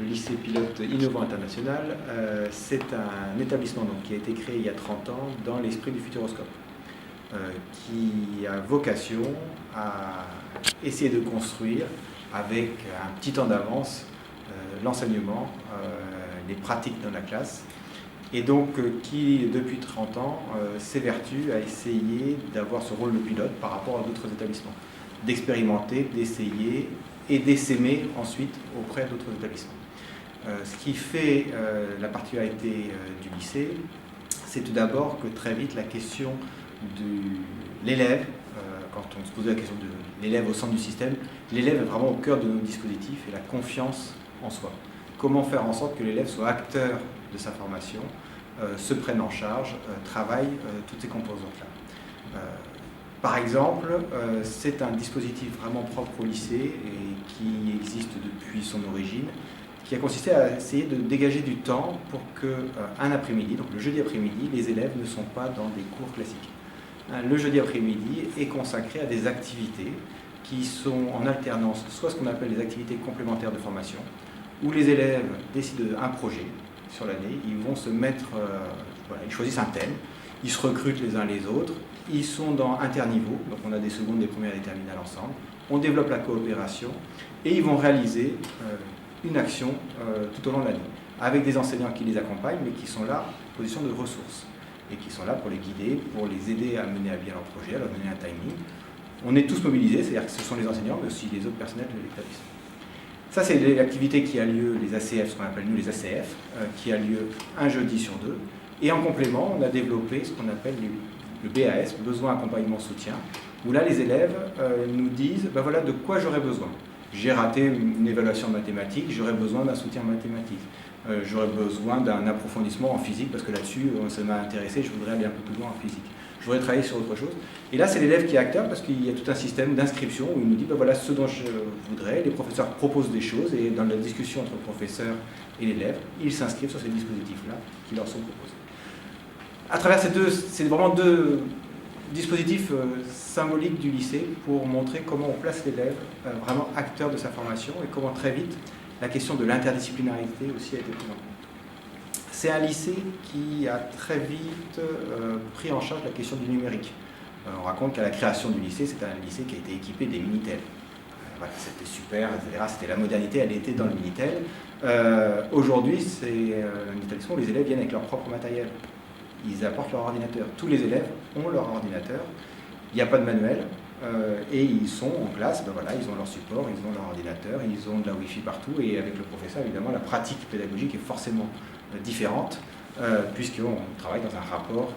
Le lycée pilote innovant international, c'est un établissement donc, qui a été créé il y a 30 ans dans l'esprit du Futuroscope, qui a vocation à essayer de construire avec un petit temps d'avance l'enseignement, les pratiques dans la classe, et donc qui depuis 30 ans s'évertue à essayer d'avoir ce rôle de pilote par rapport à d'autres établissements, d'expérimenter, d'essayer et d'essaimer ensuite auprès d'autres établissements. Ce qui fait la particularité du lycée, c'est tout d'abord que très vite la question de l'élève, quand on se posait la question de l'élève au centre du système, l'élève est vraiment au cœur de nos dispositifs et la confiance en soi. Comment faire en sorte que l'élève soit acteur de sa formation, se prenne en charge, travaille toutes ces composantes-là. Par exemple, c'est un dispositif vraiment propre au lycée et qui existe depuis son origine, qui a consisté à essayer de dégager du temps pour qu'un après-midi, donc le jeudi après-midi, les élèves ne sont pas dans des cours classiques. Le jeudi après-midi est consacré à des activités qui sont en alternance, soit ce qu'on appelle les activités complémentaires de formation, où les élèves décident d'un projet sur l'année, ils vont se mettre, ils choisissent un thème, ils se recrutent les uns les autres, ils sont dans interniveau, donc on a des secondes, des premières et des terminales ensemble, on développe la coopération et ils vont réaliser une action tout au long de l'année, avec des enseignants qui les accompagnent, mais qui sont là en position de ressources, et qui sont là pour les guider, pour les aider à mener à bien leur projet, à leur donner un timing. On est tous mobilisés, c'est-à-dire que ce sont les enseignants, mais aussi les autres personnels de l'établissement. Ça, c'est l'activité qui a lieu, les ACF, ce qu'on appelle nous les ACF, qui a lieu un jeudi sur deux. Et en complément, on a développé ce qu'on appelle le BAS, besoin, accompagnement, soutien, où là, les élèves nous disent, ben voilà de quoi j'aurais besoin. J'ai raté une évaluation de mathématiques, j'aurais besoin d'un soutien mathématique. J'aurais besoin d'un approfondissement en physique, parce que là-dessus, ça m'a intéressé, je voudrais aller un peu plus loin en physique. Je voudrais travailler sur autre chose. Et là, c'est l'élève qui est acteur, parce qu'il y a tout un système d'inscription où il nous dit, ben voilà ce dont je voudrais. Les professeurs proposent des choses, et dans la discussion entre le professeur et l'élève, ils s'inscrivent sur ces dispositifs-là qui leur sont proposés. À travers c'est vraiment deux dispositifs symboliques du lycée pour montrer comment on place l'élève vraiment acteur de sa formation et comment très vite la question de l'interdisciplinarité aussi a été prise en compte. C'est un lycée qui a très vite pris en charge la question du numérique. On raconte qu'à la création du lycée, c'était un lycée qui a été équipé des Minitel. Voilà, c'était super, etc. C'était la modernité, elle était dans le Minitel. Aujourd'hui, c'est un établissement où les élèves viennent avec leur propre matériel. Ils apportent leur ordinateur. Tous les élèves ont leur ordinateur. Il n'y a pas de manuel. Et ils sont en classe, ben voilà, ils ont leur support, ils ont leur ordinateur, ils ont de la Wi-Fi partout. Et avec le professeur, évidemment, la pratique pédagogique est forcément différente, puisqu'on travaille dans un rapport